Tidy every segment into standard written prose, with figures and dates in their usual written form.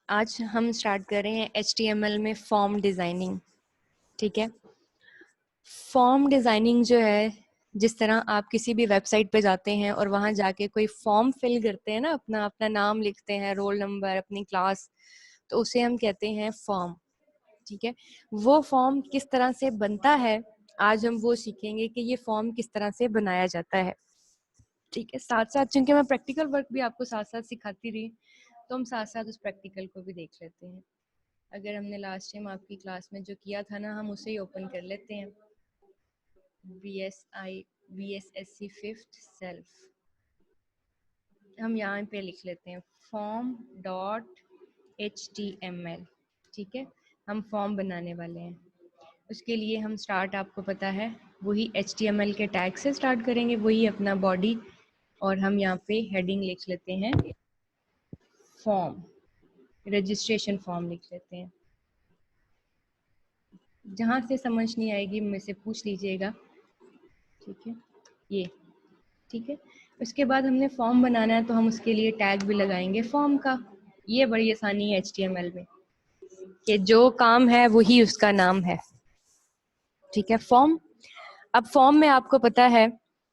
आज हम स्टार्ट कर रहे हैं HTML में फॉर्म डिज़ाइनिंग। ठीक है, फॉर्म डिज़ाइनिंग जो है, जिस तरह आप किसी भी वेबसाइट पे जाते हैं और वहाँ जाके कोई फॉर्म फिल करते हैं ना, अपना अपना नाम लिखते हैं, रोल नंबर, अपनी क्लास, तो उसे हम कहते हैं फॉर्म। ठीक है, वो फॉर्म किस तरह से बनता है, आज हम वो सीखेंगे कि ये फॉर्म किस तरह से बनाया जाता है। ठीक है, साथ साथ चूंकि मैं प्रैक्टिकल वर्क भी आपको साथ साथ सिखाती रही, तो हम साथ साथ उस प्रैक्टिकल को भी देख लेते हैं। अगर हमने लास्ट टाइम आपकी क्लास में जो किया था ना, हम उसे ही ओपन कर लेते हैं। VSSC फिफ्थ सेल्फ, हम यहाँ पे लिख लेते हैं form.html। ठीक है, हम फॉर्म बनाने वाले हैं। उसके लिए हम स्टार्ट, आपको पता है, वही HTML के टैग से स्टार्ट करेंगे, वही अपना बॉडी, और हम यहाँ पे हेडिंग लिख लेते हैं फॉर्म, रजिस्ट्रेशन फॉर्म लिख लेते हैं। जहाँ से समझ नहीं आएगी मुझसे से पूछ लीजिएगा। ठीक है, ये ठीक है। उसके बाद हमने फॉर्म बनाना है, तो हम उसके लिए टैग भी लगाएंगे फॉर्म का। ये बड़ी आसानी है HTML में कि जो काम है वही उसका नाम है। ठीक है, फॉर्म। अब फॉर्म में आपको पता है,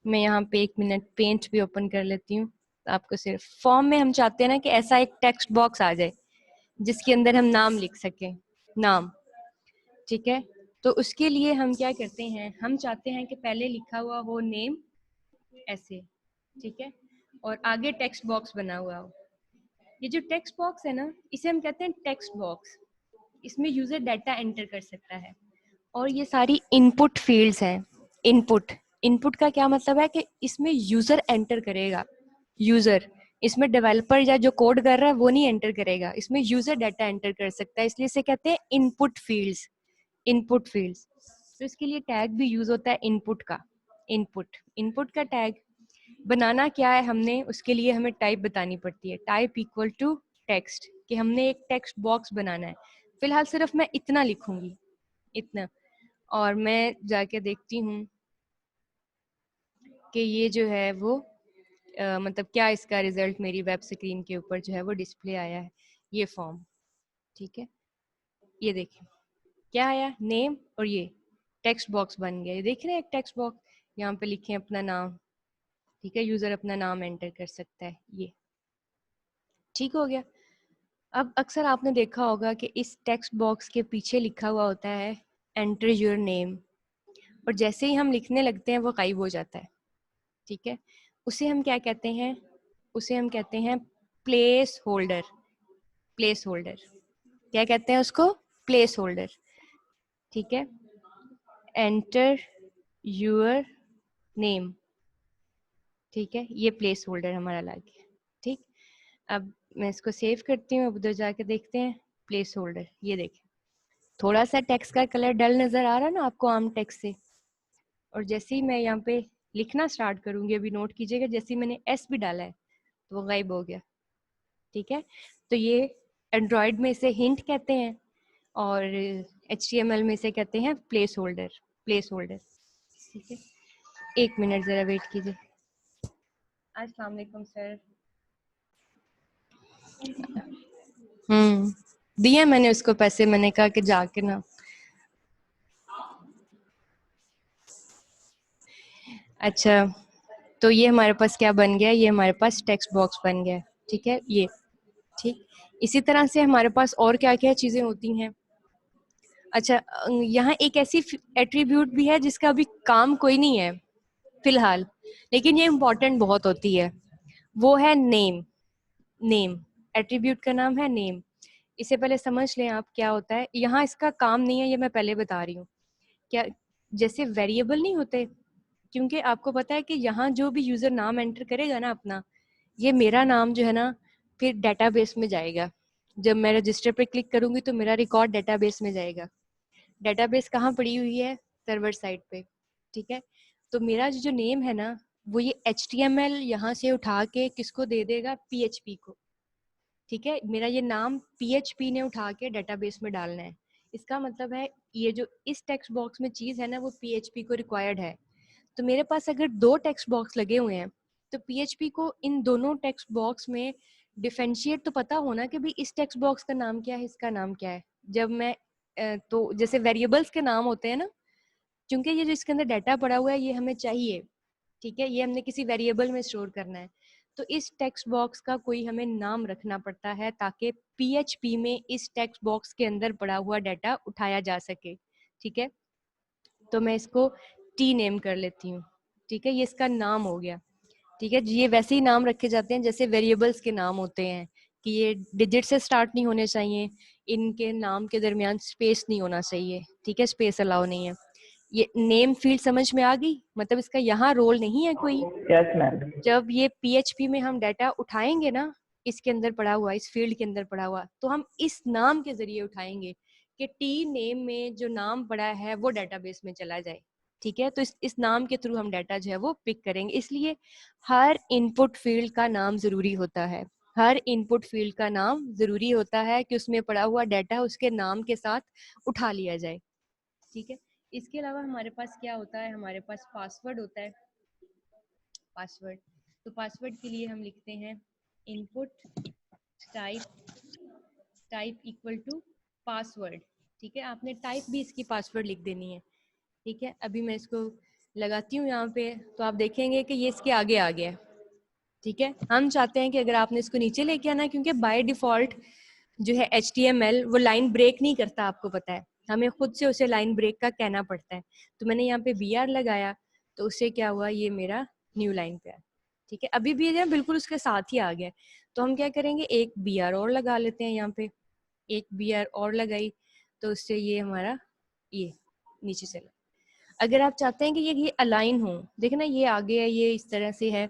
मैं यहाँ पे 1 मिनट पेंट भी ओपन कर लेती हूँ। आपको सिर्फ फॉर्म में हम चाहते हैं ना कि ऐसा एक टेक्स्ट बॉक्स आ जाए जिसके अंदर हम नाम लिख सकें, नाम। ठीक है, तो उसके लिए हम क्या करते हैं, हम चाहते हैं कि पहले लिखा हुआ हो नेम ऐसे, ठीक है, और आगे टेक्स्ट बॉक्स बना हुआ हो। ये जो टेक्स्ट बॉक्स है ना, इसे हम कहते हैं टेक्स्ट बॉक्स। इसमें यूजर डाटा एंटर कर सकता है, और ये सारी इनपुट फील्ड्स हैं। इनपुट, इनपुट का क्या मतलब है कि इसमें यूजर एंटर करेगा। यूजर, इसमें डेवलपर या जो कोड कर रहा है वो नहीं एंटर करेगा, इसमें यूजर डाटा एंटर कर सकता है, इसलिए इसे कहते हैं इनपुट फील्ड्स। इनपुट फील्ड्स, तो इसके लिए टैग भी यूज होता है इनपुट का। इनपुट, इनपुट का टैग बनाना क्या है हमने, उसके लिए हमें टाइप बतानी पड़ती है। टाइप इक्वल टू टेक्स्ट, कि हमने एक टेक्स्ट बॉक्स बनाना है। फिलहाल सिर्फ मैं इतना लिखूंगी, इतना, और मैं जाके देखती हूँ कि ये जो है वो मतलब क्या इसका रिजल्ट मेरी वेब स्क्रीन के ऊपर जो है वो डिस्प्ले आया है। ये फॉर्म, ठीक है, ये देखें क्या आया, नेम, और ये टेक्स्ट बॉक्स बन गया। ये देख रहे हैं एक टेक्स्ट बॉक्स, यहाँ पे लिखें अपना नाम। ठीक है, यूजर अपना नाम एंटर कर सकता है, ये ठीक हो गया। अब अक्सर आपने देखा होगा कि इस टेक्स्ट बॉक्स के पीछे लिखा हुआ होता है एंटर योर नेम, और जैसे ही हम लिखने लगते हैं वो गायब हो जाता है। ठीक है, उसे हम क्या कहते हैं, उसे हम कहते हैं प्लेस होल्डर। प्लेस होल्डर, क्या कहते हैं उसको, प्लेस होल्डर। ठीक है, एंटर योर नेम। ठीक है, ये प्लेस होल्डर हमारा लग गया। ठीक, अब मैं इसको सेव करती हूँ, अब उधर जाके देखते हैं प्लेस होल्डर। ये देखें, थोड़ा सा टेक्स्ट का कलर डल नजर आ रहा है ना आपको आम टेक्स्ट से, और जैसे ही मैं यहाँ पे लिखना स्टार्ट करूंगी, अभी नोट कीजिएगा, जैसे ही मैंने एस भी डाला है तो वो गायब हो गया। ठीक है, तो ये एंड्रॉयड में इसे हिंट कहते हैं, और HTML में इसे कहते हैं प्लेस होल्डर। प्लेस होल्डर, ठीक है। 1 मिनट जरा वेट कीजिए। अस्सलाम वालेकुम सर। दिए मैंने उसको पैसे, मैंने कहा कि जाके ना। अच्छा, तो ये हमारे पास क्या बन गया, ये हमारे पास टेक्स्ट बॉक्स बन गया। ठीक है, ये ठीक। इसी तरह से हमारे पास और क्या क्या चीजें होती हैं। अच्छा, यहाँ एक ऐसी एट्रीब्यूट भी है जिसका अभी काम कोई नहीं है फिलहाल, लेकिन ये इम्पोर्टेंट बहुत होती है, वो है नेम। नेम, एट्रीब्यूट का नाम है नेम। इसे पहले समझ लें आप क्या होता है। यहाँ इसका काम नहीं है, ये मैं पहले बता रही हूँ। क्या, जैसे वेरिएबल नहीं होते, क्योंकि आपको पता है कि यहाँ जो भी यूजर नाम एंटर करेगा ना अपना, ये मेरा नाम जो है ना फिर डेटाबेस में जाएगा। जब मैं रजिस्टर पे क्लिक करूंगी तो मेरा रिकॉर्ड डेटाबेस में जाएगा। डेटाबेस कहाँ पड़ी हुई है, सर्वर साइड पे। ठीक है, तो मेरा जो नेम है ना, वो ये HTML यहाँ से उठा के किसको दे देगा, PHP को। ठीक है, मेरा ये नाम PHP ने उठा के डेटाबेस में डालना है। इसका मतलब है ये जो इस टेक्स्ट बॉक्स में चीज है ना, वो PHP को रिक्वायर्ड है। तो मेरे पास अगर 2 टेक्स्ट बॉक्स लगे हुए हैं, तो PHP को इन दोनों टेक्स्ट बॉक्स में डिफरेंशिएट तो पता होना कि भाई इस टेक्स्ट बॉक्स का नाम क्या है, इसका नाम क्या है। जब मैं तो जैसे वेरिएबल्स के नाम होते हैं ना, क्योंकि ये जो इसके अंदर डाटा पड़ा हुआ है ये हमें चाहिए, ठीक है, ये हमने किसी वेरिएबल में स्टोर करना है, तो इस टेक्स्ट बॉक्स का कोई हमें नाम रखना पड़ता है ताकि पीएचपी में इस टेक्स्ट बॉक्स के अंदर पड़ा हुआ डाटा उठाया जा सके, ठीक है। तो मैं इसको टी नेम कर लेती हूँ, ठीक है, ये इसका नाम हो गया, ठीक है। ये वैसे ही नाम रखे जाते हैं जैसे वेरिएबल्स के नाम होते हैं कि ये डिजिट से स्टार्ट नहीं होने चाहिए, इनके नाम के दरमियान स्पेस नहीं होना चाहिए, ठीक है, स्पेस अलाउ नहीं है। ये नेम फील्ड समझ में आ गई, मतलब इसका यहाँ रोल नहीं है कोई। Yes ma'am. जब ये पीएचपी में हम डाटा उठाएंगे ना, इसके अंदर पड़ा हुआ, इस फील्ड के अंदर पड़ा हुआ, तो हम इस नाम के जरिए उठाएंगे कि टी नेम में जो नाम पड़ा है वो डाटाबेस में चला जाए, ठीक है। तो इस नाम के थ्रू हम डाटा जो है वो पिक करेंगे। इसलिए हर इनपुट फील्ड का नाम जरूरी होता है, हर इनपुट फील्ड का नाम जरूरी होता है कि उसमें पड़ा हुआ डाटा उसके नाम के साथ उठा लिया जाए, ठीक है। इसके अलावा हमारे पास क्या होता है, हमारे पास पासवर्ड होता है, पासवर्ड। तो पासवर्ड के लिए हम लिखते हैं input type equal to password, ठीक है। आपने टाइप भी इसकी पासवर्ड लिख देनी है, ठीक है। अभी मैं इसको लगाती हूँ यहाँ पे, तो आप देखेंगे कि ये इसके आगे आ गया है, ठीक है। हम चाहते हैं कि अगर आपने इसको नीचे लेके आना, क्योंकि बाय डिफॉल्ट जो है HTML वो लाइन ब्रेक नहीं करता, आपको पता है, हमें खुद से उसे लाइन ब्रेक का कहना पड़ता है। तो मैंने यहाँ पे BR लगाया, तो उससे क्या हुआ, ये मेरा न्यू लाइन पे है, ठीक है। अभी भी है बिल्कुल उसके साथ ही आ गया। तो हम क्या करेंगे, एक BR और लगा लेते हैं यहाँ पे, एक BR और लगाई, तो उससे ये हमारा ये नीचे चला। अगर आप चाहते हैं कि ये अलाइन हो, देखना ये आगे है, ये इस तरह से है,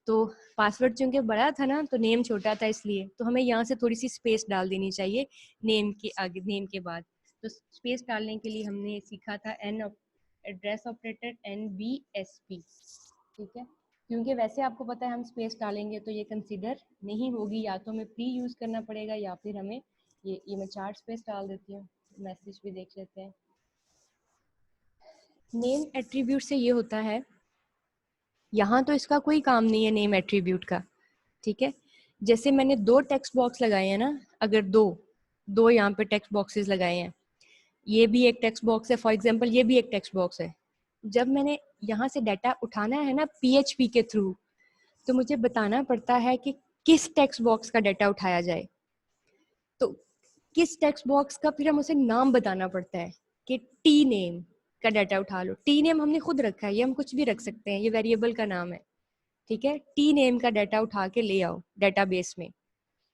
तो पासवर्ड चूंकि बड़ा था ना तो नेम छोटा था, इसलिए तो हमें यहाँ से थोड़ी सी स्पेस डाल देनी चाहिए नेम के आगे, नेम के बाद। तो स्पेस डालने के लिए हमने सीखा था एड्रेस ऑपरेटर NBSP, ठीक है। क्योंकि वैसे आपको पता है हम स्पेस डालेंगे तो ये कंसिडर नहीं होगी, या तो हमें प्री यूज करना पड़ेगा या फिर हमें ये मैं 4 स्पेस डाल देती हूँ। मैसेज भी देख लेते हैं। नेम एट्रीब्यूट से ये होता है, यहाँ तो इसका कोई काम नहीं है नेम एट्रीब्यूट का, ठीक है। जैसे मैंने 2 टेक्स्ट बॉक्स लगाए हैं ना, अगर दो यहाँ पे टेक्स्ट बॉक्सेस लगाए हैं, ये भी एक टेक्स्ट बॉक्स है फॉर एग्जांपल, ये भी एक टेक्स्ट बॉक्स है। जब मैंने यहाँ से डाटा उठाना है ना PHP के थ्रू, तो मुझे बताना पड़ता है कि किस टेक्स्ट बॉक्स का डाटा उठाया जाए। तो किस टेक्स्ट बॉक्स का फिर हम उसे नाम बताना पड़ता है कि टी नेम का डाटा उठा लो। टी नेम हमने खुद रखा है, ये हम कुछ भी रख सकते हैं, ये वेरिएबल का नाम है, ठीक है। टी नेम का डाटा उठा के ले आओ डाटाबेस में,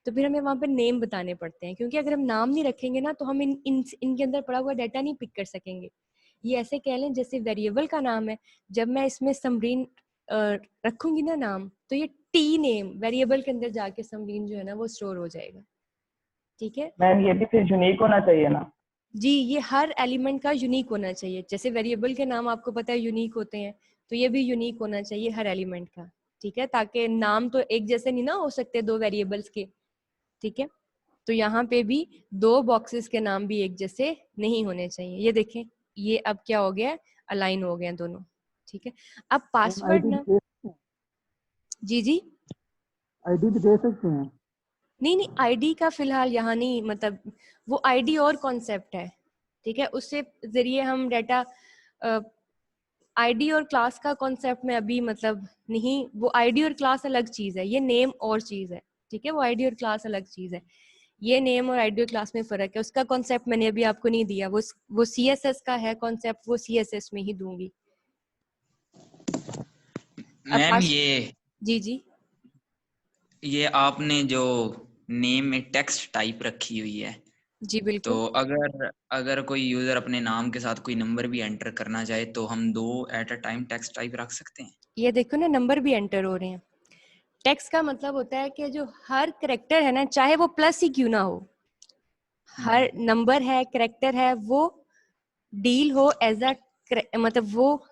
तो फिर हमें वहां पर नेम बताने पड़ते हैं, क्योंकि अगर हम नाम नहीं रखेंगे ना तो हम इनके अंदर पड़ा हुआ डाटा नहीं पिक कर सकेंगे। ये ऐसे कह लें जैसे वेरिएबल का नाम है, जब मैं इसमें समरीन रखूंगी ना नाम, तो ये टी नेम वेरिएबल के अंदर जाके समरीन जो है ना वो स्टोर हो जाएगा, ठीक है। मैम ये भी फिर यूनिक होना चाहिए ना? जी, ये हर एलिमेंट का यूनिक होना चाहिए, जैसे वेरिएबल के नाम आपको पता है यूनिक होते हैं, तो ये भी यूनिक होना चाहिए हर एलिमेंट का, ठीक है, ताकि नाम तो एक जैसे नहीं ना हो सकते 2 वेरिएबल्स के, ठीक है। तो यहाँ पे भी 2 बॉक्सेस के नाम भी एक जैसे नहीं होने चाहिए। ये देखें, ये अब क्या हो गया, अलाइन हो गए दोनों, ठीक है। अब पासवर्ड ना, जी जी, आईडी भी दे सकते हैं? नहीं नहीं, आईडी का फिलहाल यहाँ नहीं, मतलब वो आईडी और कॉन्सेप्ट है, ठीक है, उससे जरिए हम डाटा, आईडी और क्लास का कॉन्सेप्ट में अभी मतलब नहीं, वो आईडी और क्लास अलग चीज है, ये नेम और चीज है, ठीक है। वो आईडी और क्लास अलग चीज है, ये नेम और आईडी और क्लास में फर्क है, उसका कॉन्सेप्ट मैंने अभी आपको नहीं दिया, वो CSS का है कॉन्सेप्ट, वो CSS में ही दूंगी। अब मैम पास, जी जी, ये आपने जो नेम में टेक्स्ट टाइप रखी हुई है, जी बिल्कुल। तो अगर अगर कोई यूजर अपने नाम के साथ कोई नंबर भी एंटर करना चाहे तो हम 2 at a time text type रख सकते हैं? ये देखो ना, नंबर भी एंटर हो रहे हैं। टेक्स्ट का मतलब होता है कि जो हर करेक्टर है ना, चाहे वो प्लस ही क्यों ना हो, हर नंबर है, करेक्टर है, वो डील हो एज अ, मतलब वो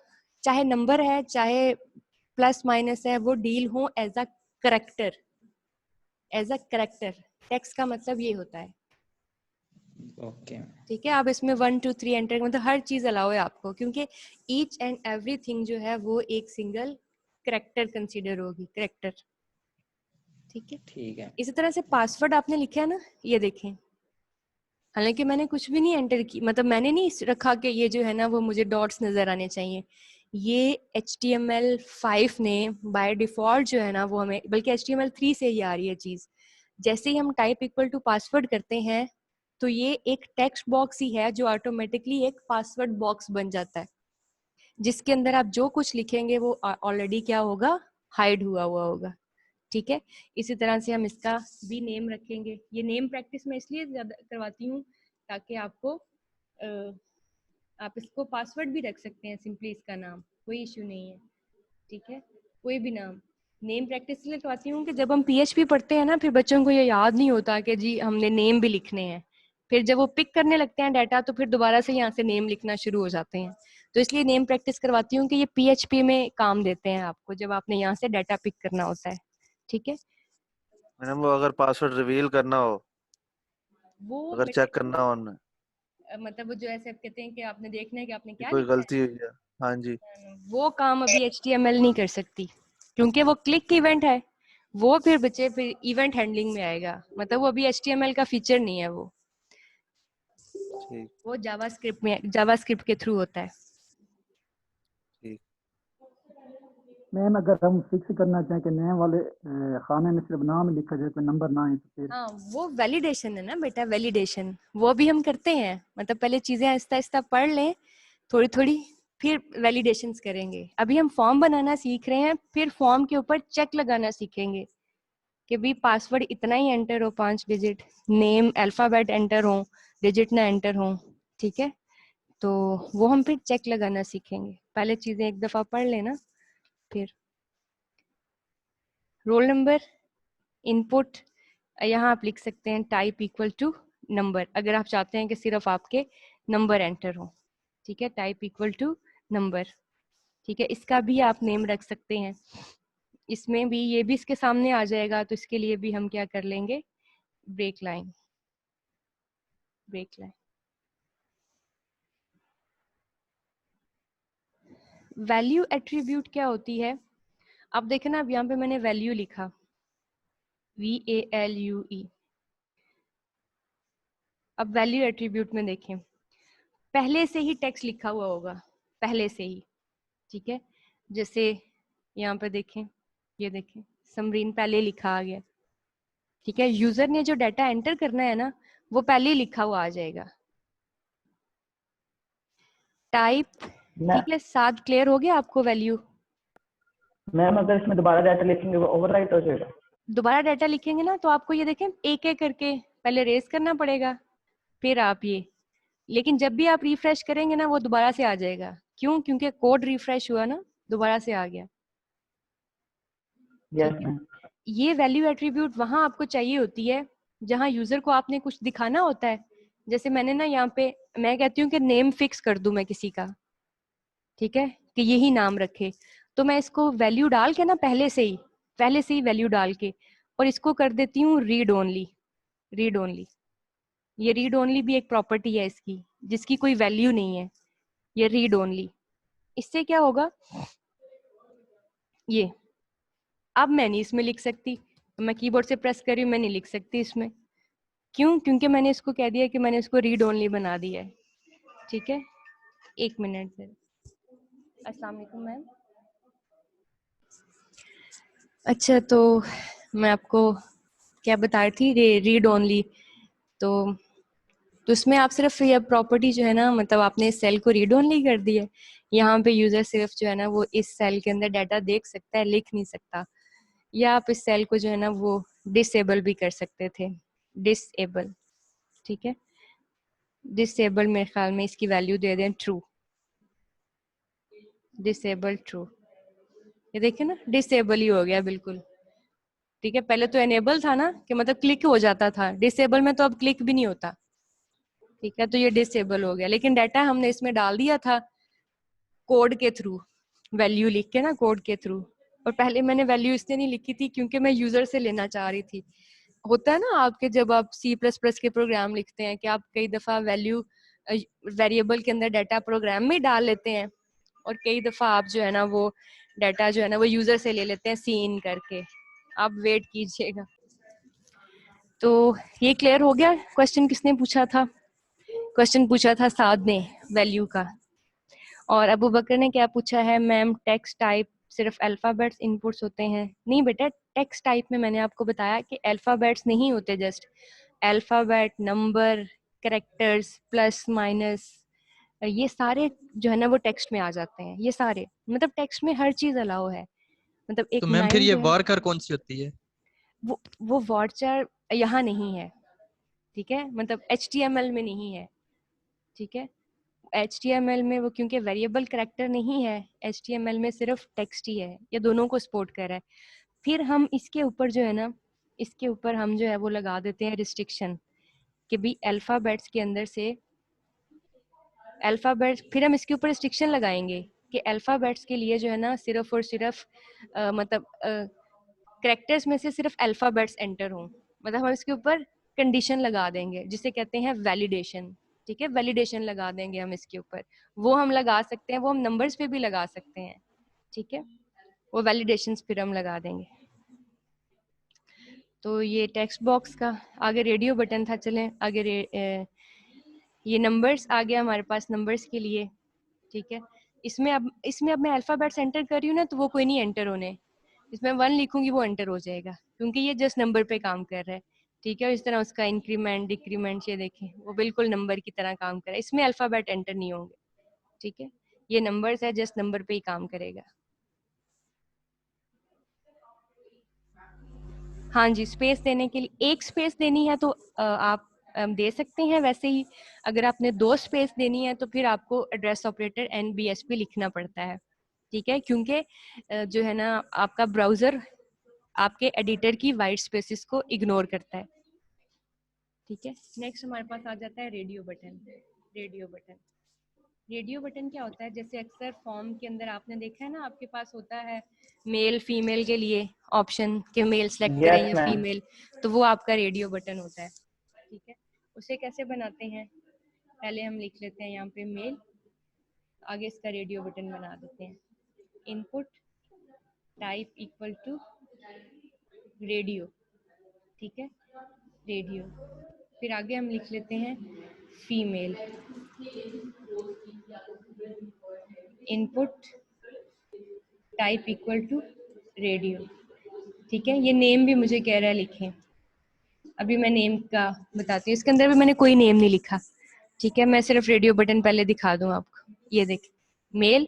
चाहे नंबर है चाहे प्लस माइनस है, वो डील हो as a character, as a character. Text का मतलब ये होता है, ओके। ठीक है। आप इसमें 1 2 3 एंटर, मतलब हर चीज अलाउ है आपको, क्योंकि ईच एंड एवरीथिंग जो है वो एक सिंगल करेक्टर कंसीडर होगी, करेक्टर, ठीक है। ठीक है। इसी तरह से पासवर्ड आपने लिखा है ना, ये देखें, हालांकि मैंने कुछ भी नहीं एंटर की, मतलब मैंने नहीं रखा कि ये जो है ना वो मुझे डॉट्स नजर आने चाहिए। ये HTML5 ने बाय डिफॉल्ट जो है ना वो हमें, बल्कि HTML3 से ही आ रही है चीज। जैसे ही हम टाइप इक्वल टू पासवर्ड करते हैं तो ये एक टेक्स्ट बॉक्स ही है जो ऑटोमेटिकली एक पासवर्ड बॉक्स बन जाता है, जिसके अंदर आप जो कुछ लिखेंगे वो ऑलरेडी क्या होगा, हाइड हुआ हुआ होगा। ठीक है। इसी तरह से हम इसका भी नेम रखेंगे। ये नेम प्रैक्टिस मैं इसलिए ज्यादा करवाती हूँ ताकि आपको आप इसको पासवर्ड भी रख सकते हैं सिंपली, इसका नाम कोई इशू नहीं है। ठीक है, कोई भी नाम। नेम प्रैक्टिस इसलिए करवाती हूँ कि जब हम PHP पढ़ते हैं ना, फिर बच्चों को ये याद नहीं होता कि जी हमने नेम भी लिखने हैं। फिर जब वो पिक करने लगते हैं डाटा तो फिर दोबारा से यहाँ से नेम लिखना शुरू हो जाते हैं। तो इसलिए नेम प्रैक्टिस करवाती हूँ कि ये PHP में काम देते हैं आपको जब आपने यहाँ से डाटा पिक करना होता है। ठीक है। मैडम वो अगर पासवर्ड रिवील करना हो, वो अगर चेक करना हो उन्हें, मतलब वो जो ऐसे आप कहते हैं कि आपने देखना है कि आपने कि क्या कोई लिखा गलती हुई है, हाँ जी, है, वो काम अभी HTML नहीं कर सकती क्योंकि वो क्लिक इवेंट है। वो फिर बच्चे फिर इवेंट हैंडलिंग में आएगा, मतलब वो अभी HTML का फीचर नहीं है, ठीक वो जावास्क्रिप्ट में, जावास्क्रिप्ट के थ्रू होता है। ठीक। मैम अगर हम फिक्स करना चाहें कि नए वाले खाने में सिर्फ नाम लिखा जाए, कोई नंबर ना है, तो फिर? हाँ, वो वैलिडेशन है ना बेटा, वैलिडेशन वो भी हम करते हैं। मतलब पहले चीजें आहिस्ता आहिस्ता पढ़ लें थोड़ी थोड़ी, फिर वैलिडेशंस करेंगे। अभी हम फॉर्म बनाना सीख रहे हैं, फिर फॉर्म के ऊपर चेक लगाना सीखेंगे कि भी पासवर्ड इतना ही एंटर हो, 5 डिजिट, नेम अल्फाबेट एंटर हो, डिजिट ना एंटर हो। ठीक है, तो वो हम फिर चेक लगाना सीखेंगे। पहले चीजें एक दफा पढ़ लेना। फिर रोल नंबर, इनपुट, यहाँ आप लिख सकते हैं टाइप इक्वल टू नंबर, अगर आप चाहते हैं कि सिर्फ आपके नंबर एंटर हो। ठीक है, टाइप इक्वल टू नंबर। ठीक है, इसका भी आप नेम रख सकते हैं। इसमें भी ये भी इसके सामने आ जाएगा, तो इसके लिए भी हम क्या कर लेंगे, break line, break line. Value attribute क्या होती है, आप देखें ना, अब यहाँ पे मैंने वैल्यू लिखा, VALUE। अब वैल्यू एट्रीब्यूट में देखें, पहले से ही टेक्स्ट लिखा हुआ होगा, पहले से ही। ठीक है, जैसे यहाँ पे देखें, ये देखें, समरीन पहले लिखा आ गया। ठीक है, यूजर ने जो डाटा एंटर करना है ना, वो पहले ही लिखा हुआ आ जाएगा। टाइप, ठीक है, साथ क्लियर हो गया आपको वैल्यू? मैम अगर इसमें दोबारा डाटा लिखेंगे वो ओवरराइट हो जाएगा? दोबारा डाटा लिखेंगे ना तो आपको ये देखें एक एक करके पहले रेस करना पड़ेगा, फिर आप ये, लेकिन जब भी आप रिफ्रेश करेंगे ना वो दोबारा से आ जाएगा। क्यों? क्योंकि कोड रिफ्रेश हुआ ना, दोबारा से आ गया। यस ठीक है, मैम। ये वैल्यू एट्रीब्यूट वहां आपको चाहिए होती है जहां यूजर को आपने कुछ दिखाना होता है। जैसे मैंने ना यहाँ पे, मैं कहती हूँ कि नेम फिक्स कर दूं मैं किसी का, ठीक है, कि यही नाम रखे, तो मैं इसको वैल्यू डाल के ना पहले से ही वैल्यू डाल के, और इसको कर देती हूँ रीड ओनली, रीड ओनली। ये रीड ओनली भी एक प्रॉपर्टी है इसकी, जिसकी कोई वैल्यू नहीं है, ये रीड ओनली। इससे क्या होगा, ये अब मैं नहीं इसमें लिख सकती, मैं कीबोर्ड से प्रेस कर रही हूँ, मैं नहीं लिख सकती इसमें। क्यों? क्योंकि मैंने इसको कह दिया कि मैंने इसको रीड ओनली बना दिया है। ठीक है, 1 मिनट से। अस्सलाम वालेकुम मैम। अच्छा, तो मैं आपको क्या बता रही थी, रीड ओनली। तो इसमें आप सिर्फ ये प्रॉपर्टी जो है ना, मतलब आपने इस सेल को रीड ओनली कर दी है। यहाँ पे यूजर सिर्फ जो है ना वो इस सेल के अंदर डाटा देख सकता है, लिख नहीं सकता। या आप इस सेल को जो है ना वो डिसेबल भी कर सकते थे, डिसेबल। ठीक है, डिसेबल मेरे ख्याल में इसकी वैल्यू दे दें ट्रू, डिसेबल ट्रू। ये देखिए ना, डिसेबल ही हो गया बिल्कुल। ठीक है, पहले तो एनेबल था ना कि मतलब क्लिक हो जाता था, डिसेबल में तो अब क्लिक भी नहीं होता। ठीक है, तो ये डिसेबल हो गया, लेकिन डाटा हमने इसमें डाल दिया था कोड के थ्रू, वैल्यू लिख के ना कोड के थ्रू। और पहले मैंने वैल्यू इसलिए नहीं लिखी थी क्योंकि मैं यूजर से लेना चाह रही थी। होता है ना आपके, जब आप C++ के प्रोग्राम लिखते हैं कि आप कई दफा वैल्यू वेरिएबल के अंदर डाटा प्रोग्राम में डाल लेते हैं, और कई दफा आप जो है ना वो डाटा जो है ना वो यूजर से ले लेते हैं सीन करके। आप वेट कीजिएगा। तो ये क्लियर हो गया। क्वेश्चन किसने पूछा था? क्वेश्चन पूछा था साद ने वैल्यू का। और अबू बकर ने क्या पूछा है? मैम टेक्स्ट टाइप सिर्फ अल्फ़ाबेट्स इनपुट्स होते हैं? नहीं बेटा, टेक्स्ट टाइप में मैंने आपको बताया कि अल्फ़ाबेट्स नहीं होते, just alphabet, number, characters, plus minus, ये सारे जो है ना वो टेक्स्ट में आ जाते हैं। ये सारे मतलब टेक्स्ट में हर चीज अलाउ है। मतलब एक तो मैम फिर नाइन ये जो है वारकर कौन सी होती है? वो वार्चर यहाँ नहीं है, ठीक है, मतलब HTML में नहीं है, ठीक है। HTML में वो क्योंकि वेरिएबल कैरेक्टर नहीं है, HTML में सिर्फ टेक्स्ट ही है। ये दोनों को सपोर्ट कर रहा है। फिर हम इसके ऊपर जो है ना, इसके ऊपर हम जो है वो लगा देते हैं रिस्ट्रिक्शन कि भी अल्फ़ाबेट्स के अंदर से अल्फ़ाबेट्स, फिर हम इसके ऊपर रिस्ट्रिक्शन लगाएंगे कि अल्फ़ाबेट्स के लिए जो है ना सिर्फ और सिर्फ मतलब कैरेक्टर्स में से सिर्फ अल्फ़ाबेट्स एंटर हों। मतलब हम इसके ऊपर कंडीशन लगा देंगे जिसे कहते हैं वैलिडेशन, ठीक है, वैलिडेशन लगा देंगे हम इसके ऊपर। वो हम लगा सकते हैं, वो हम नंबर्स पे भी लगा सकते हैं, ठीक है, वो वैलिडेशंस फिर हम लगा देंगे। तो ये टेक्स्ट बॉक्स का, आगे रेडियो बटन था, चलें आगे। ये नंबर्स आ गया हमारे पास नंबर्स के लिए, ठीक है। इसमें अब मैं अल्फ़ाबेट्स एंटर कर रही हूँ ना, तो वो कोई नहीं एंटर होने। इसमें 1 लिखूंगी वो एंटर हो जाएगा क्योंकि ये जस्ट नंबर पे काम कर रहा है, ठीक है। इस तरह उसका इंक्रीमेंट डिक्रीमेंट ये देखें वो बिल्कुल नंबर की तरह काम कर रहा है। इसमें अल्फ़ाबेट एंटर नहीं होंगे, ठीक है। ये नंबर्स है, जस्ट नंबर पे ही काम करेगा। हाँ जी, स्पेस देने के लिए एक स्पेस देनी है तो आप दे सकते हैं। वैसे ही अगर आपने 2 स्पेस देनी है तो फिर आपको एड्रेस ऑपरेटर NBSP लिखना पड़ता है, ठीक है, क्योंकि जो है ना आपका ब्राउज़र आपके एडिटर की वाइट स्पेसेस को इग्नोर करता है, ठीक है। नेक्स्ट हमारे पास आ जाता है radio button. Radio button, radio button क्या होता है? जैसे अक्सर फॉर्म के अंदर आपने देखा है ना, आपके पास होता है मेल फीमेल के लिए ऑप्शन कि मेल सेलेक्ट करें या फीमेल, तो वो आपका रेडियो बटन होता है, ठीक है। उसे कैसे बनाते हैं? पहले हम लिख लेते हैं यहाँ पे मेल, आगे इसका रेडियो बटन बना देते हैं। Input type equal to radio, ठीक है, रेडियो। फिर आगे हम लिख लेते हैं female, input type equal to radio, ठीक है। ये नेम भी मुझे कह रहा है लिखें, अभी मैं नेम का बताती हूँ। इसके अंदर भी मैंने कोई नेम नहीं लिखा, ठीक है, मैं सिर्फ रेडियो बटन पहले दिखा दूँ आपको। ये देख, मेल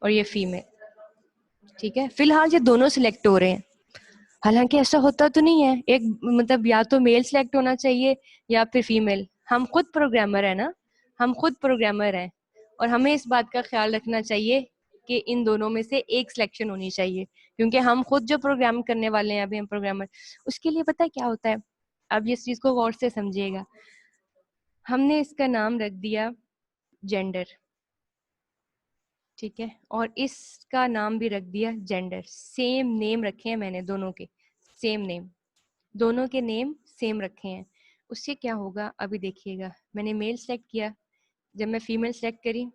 और ये फीमेल, ठीक है। फिलहाल ये दोनों सिलेक्ट हो रहे हैं, हालांकि ऐसा होता तो नहीं है। एक मतलब या तो मेल सिलेक्ट होना चाहिए या फिर फीमेल। हम खुद प्रोग्रामर है ना, हम खुद प्रोग्रामर हैं और हमें इस बात का ख्याल रखना चाहिए कि इन दोनों में से एक सिलेक्शन होनी चाहिए, क्योंकि हम खुद जो प्रोग्राम करने वाले हैं, अभी हम प्रोग्रामर, उसके लिए पता है क्या होता है? अब इस चीज को गौर से समझिएगा। हमने इसका नाम रख दिया जेंडर, ठीक है, और इसका नाम भी रख दिया जेंडर। सेम नेम रखे हैं मैंने दोनों के, सेम नेम, दोनों के नेम सेम रखे हैं। उससे क्या होगा अभी देखिएगा। मैंने मेल सेलेक्ट किया, जब मैं फीमेल सेलेक्ट करी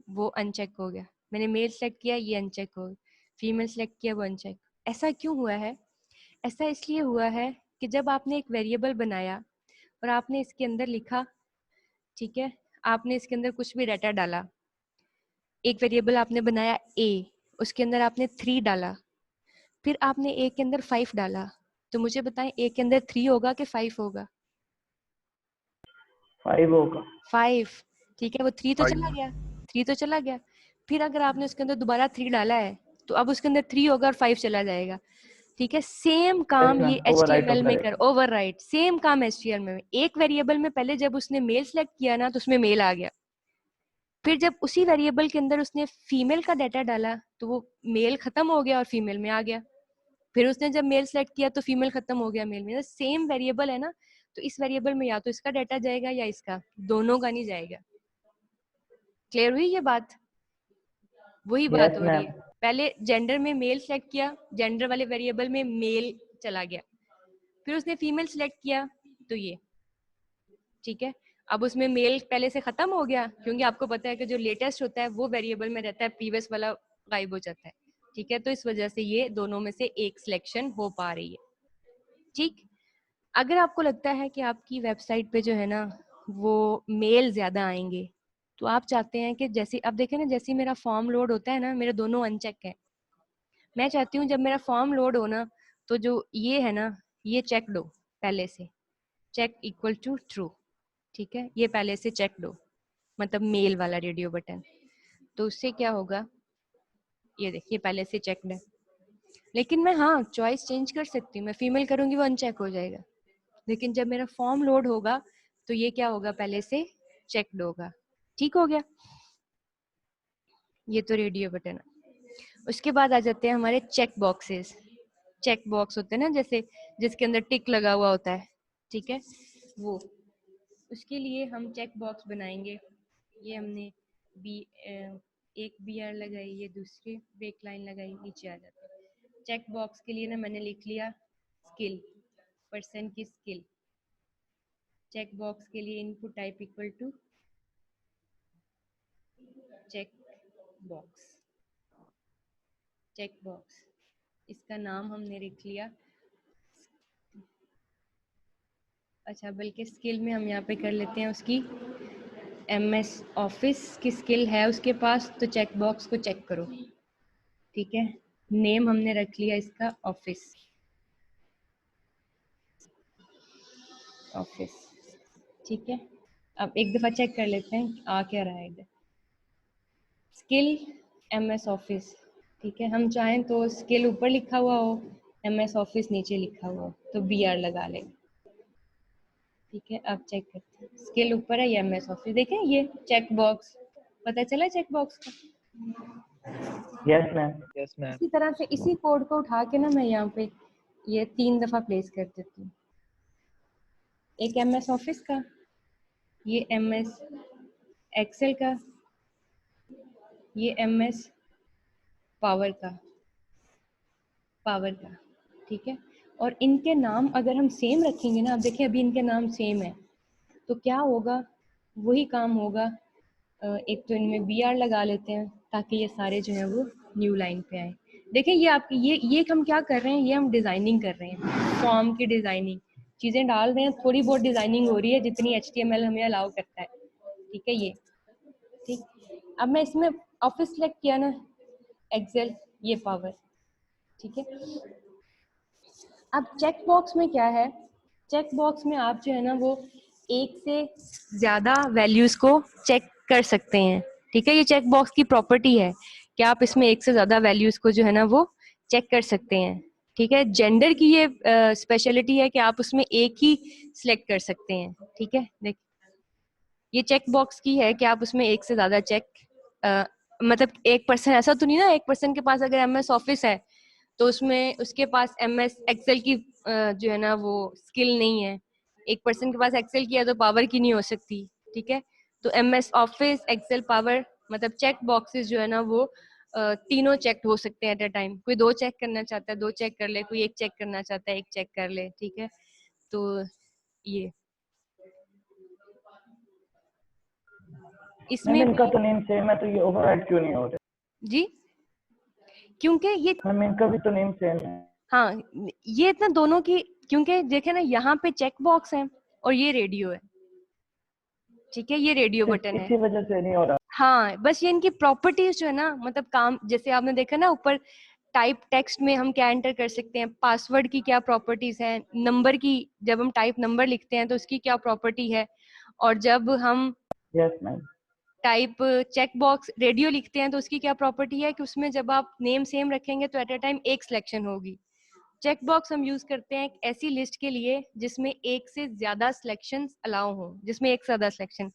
वो अनचेक हो गया। मैंने मेल सेलेक्ट किया, ये अनचेक हो गया। फीमेल सेलेक्ट किया, वो अनचेक। ऐसा क्यों हुआ है? ऐसा इसलिए हुआ है कि जब आपने एक वेरिएबल बनाया और आपने इसके अंदर लिखा, ठीक है, आपने इसके अंदर कुछ भी डाटा डाला। एक वेरिएबल आपने बनाया a, उसके अंदर आपने 3 डाला, फिर आपने a के अंदर 5 डाला, तो मुझे बताएं a के अंदर 3 होगा कि 5 होगा? 5 होगा। 5, ठीक है, वो 3 तो चला गया, 3 तो चला गया। फिर अगर आपने उसके अंदर दोबारा 3 डाला है तो अब उसके अंदर 3 होगा और 5 चला जाएगा, ठीक है। सेम काम ये HTML में कर, ओवरराइट, सेम काम HTML में। एक वेरिएबल में पहले जब उसने मेल सेलेक्ट किया ना तो उसमें मेल आ गया, फिर जब उसी वेरिएबल के अंदर उसने फीमेल का डाटा डाला तो वो मेल खत्म हो गया और फीमेल में आ गया। फिर उसने जब मेल सेलेक्ट किया तो फीमेल खत्म हो गया, मेल में। सेम वेरिएबल है ना, तो इस वेरिएबल में या तो इसका डाटा जाएगा या इसका, दोनों का नहीं जाएगा। क्लियर हुई ये बात? वही बात हो रही है। पहले जेंडर में मेल सेलेक्ट किया, जेंडर वाले वेरिएबल में मेल चला गया, फिर उसने फीमेल सेलेक्ट किया तो ये, ठीक है। अब उसमें मेल पहले से खत्म हो गया, क्योंकि आपको पता है कि जो लेटेस्ट होता है वो वेरिएबल में रहता है, प्रीवियस वाला गायब हो जाता है, ठीक है, तो इस वजह से ये दोनों में से एक सिलेक्शन हो पा रही है। ठीक, अगर आपको लगता है कि आपकी वेबसाइट पे जो है ना वो मेल ज्यादा आएंगे, तो आप चाहते हैं कि जैसे अब देखें ना, जैसे मेरा फॉर्म लोड होता है ना, मेरे दोनों अनचेक है। मैं चाहती हूँ जब मेरा फॉर्म लोड हो ना, तो जो ये है ना, ये चेक दो पहले से, चेक इक्वल टू ट्रू। ठीक है, ये पहले से चेक दो, मतलब मेल वाला रेडियो बटन। तो उससे क्या होगा, ये देखिए पहले से चेकड है। लेकिन मैं हाँ चॉइस चेंज कर सकती हूँ, मैं फीमेल करूंगी वो अनचेक हो जाएगा। लेकिन जब मेरा फॉर्म लोड होगा तो ये क्या होगा, पहले से चेकड होगा। ठीक हो गया, ये तो रेडियो बटन है। उसके बाद आ जाते हैं हमारे चेक बॉक्सेस। चेक बॉक्स होते हैं ना, जैसे जिसके अंदर टिक लगा हुआ होता है, ठीक है, वो उसके लिए हम चेक बॉक्स बनाएंगे। ये हमने एक BR लगाई, ये दूसरी ब्रेक लाइन लगाई, नीचे आ जाते हैं। चेक बॉक्स के लिए ना मैंने लिख लिया स्किल, पर्सन की स्किल। चेक बॉक्स के लिए input type equal to check box. Check box, इसका नाम हमने लिख लिया, अच्छा बल्कि स्किल में हम यहाँ पे कर लेते हैं उसकी MS ऑफिस की स्किल है उसके पास, तो चेक बॉक्स को चेक करो। ठीक है, नेम हमने रख लिया इसका ऑफिस, ऑफिस। ठीक है, अब एक दफा चेक कर लेते हैं आ क्या रहा है इधर। स्किल MS ऑफिस, ठीक है, हम चाहें तो स्किल ऊपर लिखा हुआ हो, MS ऑफिस नीचे लिखा हुआ हो, तो BR लगा लेंगे। ठीक है, अब चेक करते हैं स्किल ऊपर है या MS ऑफिस। देखें ये चेक बॉक्स, पता चला चेक बॉक्स का। Yes ma'am. इसी तरह से इसी कोड को उठा के ना मैं यहाँ पे ये 3 दफा प्लेस कर देती हूँ। एक MS ऑफिस का, ये MS एक्सेल का, ये MS पावर का, पावर का। ठीक है, और इनके नाम अगर हम सेम रखेंगे ना, अब देखिए अभी इनके नाम सेम है, तो क्या होगा, वही काम होगा। एक तो इनमें BR लगा लेते हैं ताकि ये सारे जो है वो न्यू लाइन पे आए। देखिए ये आपकी ये हम क्या कर रहे हैं, ये हम डिजाइनिंग कर रहे हैं, फॉर्म की डिजाइनिंग, चीजें डाल रहे हैं, थोड़ी बहुत डिजाइनिंग हो रही है जितनी HTML हमें अलाउ करता है। ठीक है, ये ठीक। अब मैं इसमें ऑफिस सेलेक्ट किया ना, एक्सेल, ये पावर। ठीक है, अब चेक बॉक्स में क्या है, चेक बॉक्स में आप जो है ना वो एक से ज्यादा वैल्यूज को चेक कर सकते हैं। ठीक है, ये चेक बॉक्स की प्रॉपर्टी है कि आप इसमें एक से ज्यादा वैल्यूज को जो है ना वो चेक कर सकते हैं। ठीक है, जेंडर की ये स्पेशलिटी है कि आप उसमें एक ही सिलेक्ट कर सकते हैं। ठीक है, देख ये चेक बॉक्स की है कि आप उसमें एक से ज्यादा चेक, मतलब एक पर्सन ऐसा तो नहीं ना, एक पर्सन के पास अगर MS ऑफिस है तो उसमें उसके पास MS एक्सेल की जो है ना वो स्किल नहीं है। एक पर्सन के पास एक्सेल की है तो पावर की नहीं हो सकती। ठीक है, तो MS ऑफिस एक्सेल पावर मतलब चेक बॉक्सेस जो है ना वो तीनों चेक हो सकते हैं एट अ टाइम। कोई 2 चेक करना चाहता है 2 चेक कर ले, कोई 1 चेक करना चाहता है 1 चेक कर ले। ठीक है, तो ये मैम इसमें इनका तो नेम सेम है, तो ये ओवरराइड क्यों नहीं हो रहे? जी, क्योंकि ये मैम इनका भी तो नेम सेम है। हाँ ये इतना दोनों की, क्योंकि देखे ना यहाँ पे चेक बॉक्स है और ये रेडियो है। ठीक है, ये रेडियो सिर्फ बटन है। इसी वजह से नहीं हो रहा। हाँ बस ये इनकी प्रॉपर्टीज जो है ना, मतलब काम, जैसे आपने देखा ना ऊपर टाइप टेक्स्ट में हम क्या एंटर कर सकते हैं, पासवर्ड की क्या प्रॉपर्टीज है, नंबर की जब हम टाइप नंबर लिखते हैं तो उसकी क्या प्रॉपर्टी है, और जब हम yes ma'am. Type check box radio लिखते हैं तो उसकी क्या प्रॉपर्टी है कि उसमें जब आप नेम सेम रखेंगे तो एट अ टाइम एक सिलेक्शन होगी। चेक बॉक्स हम यूज करते हैं एक ऐसी लिस्ट के लिए जिसमें एक से ज्यादा सिलेक्शंस अलाउ हो, जिसमें एक से ज्यादा सिलेक्शन।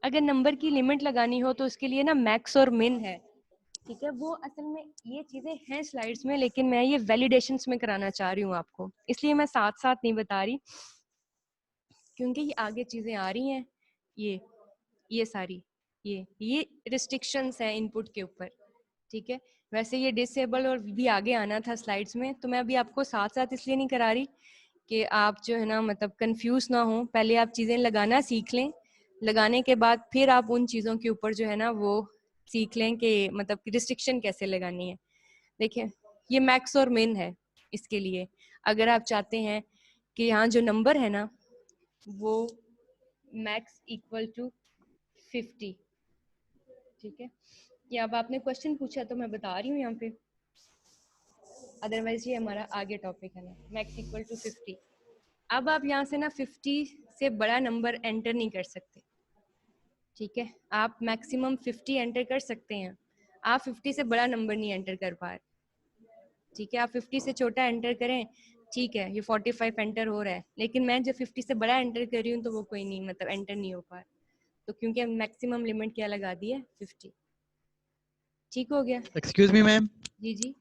अगर नंबर की लिमिट लगानी हो तो उसके लिए ना मैक्स और मिन है। ठीक है, वो असल में ये चीजें हैं स्लाइड्स में, लेकिन मैं ये वैलिडेशंस में कराना चाह रही हूँ आपको, इसलिए मैं साथ साथ नहीं बता रही, क्योंकि ये आगे चीजें आ रही हैं। ये सारी ये रिस्ट्रिक्शंस हैं इनपुट के ऊपर। ठीक है, वैसे ये डिसेबल और भी आगे आना था स्लाइड्स में, तो मैं अभी आपको साथ साथ इसलिए नहीं करा रही कि आप जो है ना मतलब कंफ्यूज ना हो। पहले आप चीजें लगाना सीख लें, लगाने के बाद फिर आप उन चीजों के ऊपर जो है ना वो सीख लें कि मतलब रिस्ट्रिक्शन कैसे लगानी है। देखिए ये मैक्स और मिन है इसके लिए। अगर आप चाहते हैं कि यहाँ जो नंबर है ना वो मैक्स इक्वल टू 50, ठीक है, ये अब आपने क्वेश्चन पूछा तो मैं बता रही हूँ यहाँ पे, अदरवाइज ये हमारा आगे टॉपिक है ना, मैक्स इक्वल टू 50। अब आप यहाँ से ना 50 से बड़ा नंबर एंटर नहीं कर सकते, ठीक है, आप मैक्सिमम 50 एंटर कर सकते हैं, आप 50 से बड़ा नंबर नहीं एंटर कर पा रहे, ठीक है, आप 50 से छोटा एंटर करें, ठीक है, ये 45 एंटर हो रहा है, लेकिन मैं जब 50 से बड़ा एंटर कर रही हूँ तो वो कोई नहीं, मतलब एंटर नहीं हो पा रहा, तो क्योंकि हम मैक्सिमम लिमिट क्या लगा दी है 50। ठीक हो गया? एक्सक्यूज मी मैम, जी जी।